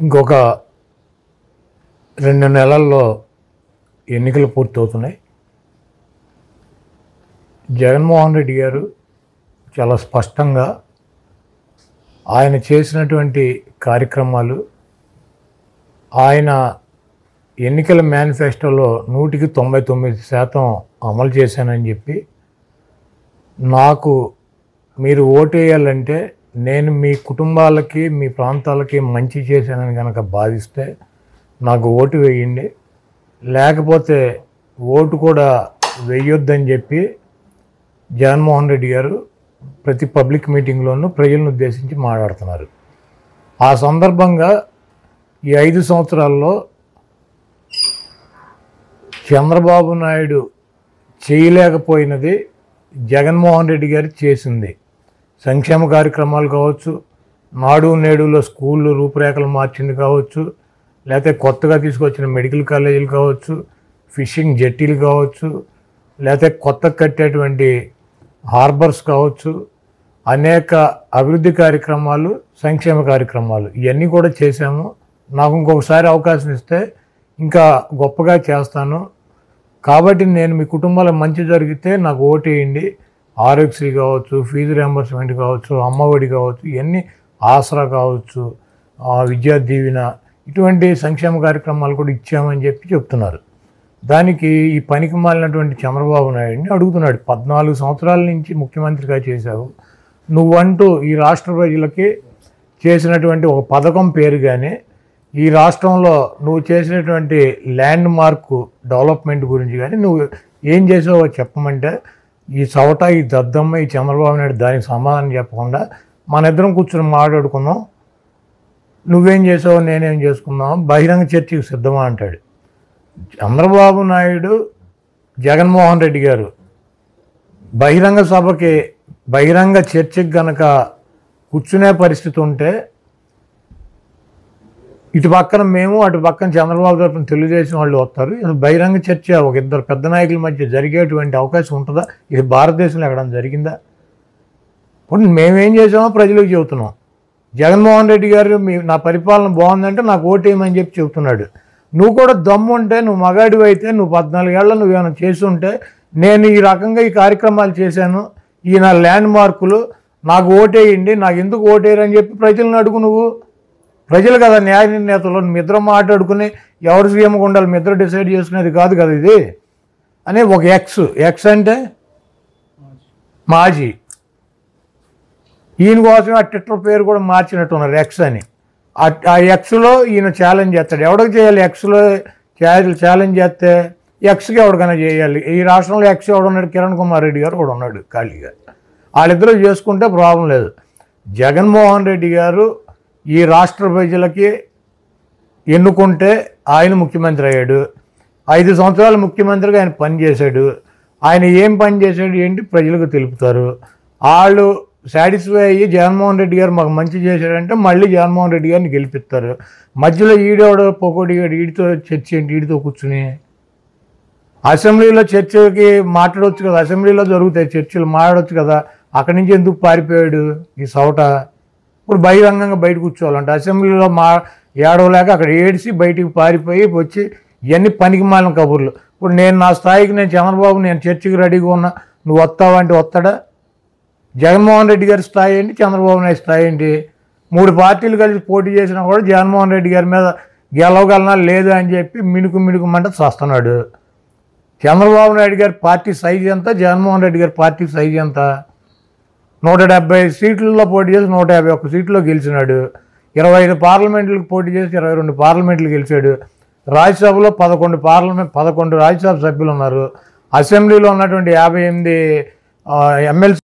ఇంకొక 2 నెలల్లో ఎన్నికలు పూర్తవుతున్నాయి. జగన్మోహన్ రెడ్డి గారు చాలా స్పష్టంగా ఆయన చేసినటువంటి కార్యక్రమాలు, ఆయన ఎన్నికల మేనిఫెస్టోలో 99% అమలు చేశానని చెప్పి, నాకు మీరు ఓటేయాలంటే నేను మీ కుటుంబాలకి, మీ ప్రాంతాలకి మంచి చేశానని కనుక భావిస్తే నాకు ఓటు వేయండి, లేకపోతే ఓటు కూడా వేయొద్దని చెప్పి జగన్మోహన్ రెడ్డి గారు ప్రతి పబ్లిక్ మీటింగ్లోనూ ప్రజలను ఉద్దేశించి మాట్లాడుతున్నారు. ఆ సందర్భంగా ఈ 5 సంవత్సరాల్లో చంద్రబాబు నాయుడు చేయలేకపోయినది జగన్మోహన్ రెడ్డి గారు చేసింది. సంక్షేమ కార్యక్రమాలు కావచ్చు, నాడు నేడులో స్కూళ్ళు రూపురేఖలు మార్చింది కావచ్చు, లేకపోతే కొత్తగా తీసుకొచ్చిన మెడికల్ కాలేజీలు కావచ్చు, ఫిషింగ్ జెట్టీలు కావచ్చు, లేకపోతే కొత్త కట్టేటువంటి హార్బర్స్ కావచ్చు, అనేక అభివృద్ధి కార్యక్రమాలు, సంక్షేమ కార్యక్రమాలు ఇవన్నీ కూడా చేశాము. నాకు ఇంకొకసారి అవకాశం ఇస్తే ఇంకా గొప్పగా చేస్తాను. కాబట్టి నేను మీ కుటుంబాలకు మంచి జరిగితే నాకు ఓటేయండి. ఆరోగ్యశ్రీ కావచ్చు, ఫీజు రియంబర్స్మెంట్ కావచ్చు, అమ్మఒడి కావచ్చు, ఇవన్నీ ఆసరా కావచ్చు, విద్యా దీవెన, ఇటువంటి సంక్షేమ కార్యక్రమాలు కూడా ఇచ్చామని చెప్పి చెప్తున్నారు. దానికి ఈ పనికి మాలినటువంటి చంద్రబాబు నాయుడిని అడుగుతున్నాడు, 14 సంవత్సరాల నుంచి ముఖ్యమంత్రిగా చేశావు, నువ్వంటూ ఈ రాష్ట్ర ప్రజలకి చేసినటువంటి ఒక పథకం పేరు కానీ, ఈ రాష్ట్రంలో నువ్వు చేసినటువంటి ల్యాండ్ మార్క్ డెవలప్మెంట్ గురించి కానీ నువ్వు ఏం చేసావో చెప్పమంటే, ఈ చవట, ఈ దద్దమ్మ, ఈ చంద్రబాబు నాయుడు దానికి సమాధానం చెప్పకుండా మన ఇద్దరం కూర్చొని మాట్లాడుకుందాం, నువ్వేం చేసావో నేనేం చేసుకుందాం, బహిరంగ చర్చకు సిద్ధమా అంటాడు. చంద్రబాబు నాయుడు, జగన్మోహన్ రెడ్డి గారు బహిరంగ సభకి, బహిరంగ చర్చకి గనక కూర్చునే పరిస్థితి ఉంటే, ఇటు పక్కన మేము, అటు పక్కన చంద్రబాబు తరఫున తెలుగుదేశం వాళ్ళు వస్తారు. బహిరంగ చర్చ ఒక ఇద్దరు పెద్ద నాయకుల మధ్య జరిగేటువంటి అవకాశం ఉంటుందా? ఇది భారతదేశంలో ఎక్కడైనా జరిగిందా? ఇప్పుడు మేమేం చేసామో ప్రజలకు చెబుతున్నాం. జగన్మోహన్ రెడ్డి గారు నా పరిపాలన బాగుందంటే నాకు ఓటేయమని చెప్పి చెబుతున్నాడు. నువ్వు కూడా దమ్ము ఉంటే, నువ్వు మగాడివి అయితే, నువ్వు 14 ఏళ్ళ నువ్వేమైనా చేసి ఉంటే, నేను ఈ రకంగా ఈ కార్యక్రమాలు చేశాను, ఈ నా ల్యాండ్ మార్కులు, నాకు ఓటేయండి, నాకు ఎందుకు ఓటేయరని చెప్పి ప్రజలను అడుగు. నువ్వు ప్రజలు కదా న్యాయ నిర్ణేతలు, మీ ఇద్దరు మాట్లాడుకుని ఎవరు సీఎంగా ఉండాలి మీ ఇద్దరు డిసైడ్ చేసుకునేది కాదు కదా ఇది అని. ఒక ఎక్స్ అంటే మాజీ, ఈయన కోసం ఆ ట్విట్టర్ పేరు కూడా మార్చినట్టున్నారు ఎక్స్ అని. ఆ ఎక్స్లో ఈయన ఛాలెంజ్ చేస్తాడు. ఎవడికి చేయాలి? ఎక్స్లో ఛాలెంజ్ చేస్తే ఎక్స్కి ఎవరికైనా చేయాలి. ఈ రాష్ట్రంలో ఎక్స్ ఎవడున్నాడు? కిరణ్ కుమార్ రెడ్డి గారు కూడా ఉన్నాడు ఖాళీగా. వాళ్ళిద్దరూ చేసుకుంటే ప్రాబ్లం లేదు. జగన్మోహన్ రెడ్డి గారు ఈ రాష్ట్ర ప్రజలకి ఎన్నుకుంటే ఆయన ముఖ్యమంత్రి అయ్యాడు. 5 సంవత్సరాలు ముఖ్యమంత్రిగా ఆయన పనిచేశాడు. ఆయన ఏం పని చేశాడు ఏంటి ప్రజలకు తెలుపుతారు. వాళ్ళు సాటిస్ఫై అయ్యి జగన్మోహన్ రెడ్డి గారు మాకు మంచి చేశాడంటే మళ్ళీ జగన్మోహన్ రెడ్డి గారిని గెలిపిస్తారు. మధ్యలో ఈడేవాడు పొగోడిగాడు, వీడితో చర్చ ఏంటి? వీడితో కూర్చుని అసెంబ్లీలో చర్చకి మాట్లాడవచ్చు కదా, అసెంబ్లీలో జరుగుతాయి చర్చలు, మాట్లాడవచ్చు కదా. అక్కడి నుంచి ఎందుకు పారిపోయాడు ఈ సవట? ఇప్పుడు బహిరంగంగా బయట కూర్చోవాలంటే అసెంబ్లీలో ఏడవలేక అక్కడ ఏడిసి బయటికి పారిపోయి వచ్చి ఇవన్నీ పనికి మాలిన కబుర్లు. ఇప్పుడు నేను నా స్థాయికి, నేను చంద్రబాబు, నేను చర్చకి రెడీగా ఉన్నా, నువ్వు వస్తావంటే వస్తాడా? జగన్మోహన్ రెడ్డి గారి స్థాయి ఏంటి, చంద్రబాబు నాయుడు స్థాయి ఏంటి? 3 పార్టీలు కలిసి పోటీ చేసినా కూడా జగన్మోహన్ రెడ్డి గారి మీద గెలవగలనా లేదా అని చెప్పి మిణుకుమంట చేస్తున్నాడు. చంద్రబాబు నాయుడు గారి పార్టీ సైజు ఎంత, జగన్మోహన్ రెడ్డి గారి పార్టీ సైజు ఎంత? 170 సీట్లలో పోటీ చేసి 151 సీట్లో గెలిచినాడు. 25 పార్లమెంట్లకు పోటీ చేసి 22 పార్లమెంట్లు గెలిచాడు. రాజ్యసభలో 11 రాజ్యసభ సభ్యులు ఉన్నారు. అసెంబ్లీలో ఉన్నటువంటి 58 ఎమ్మెల్సీ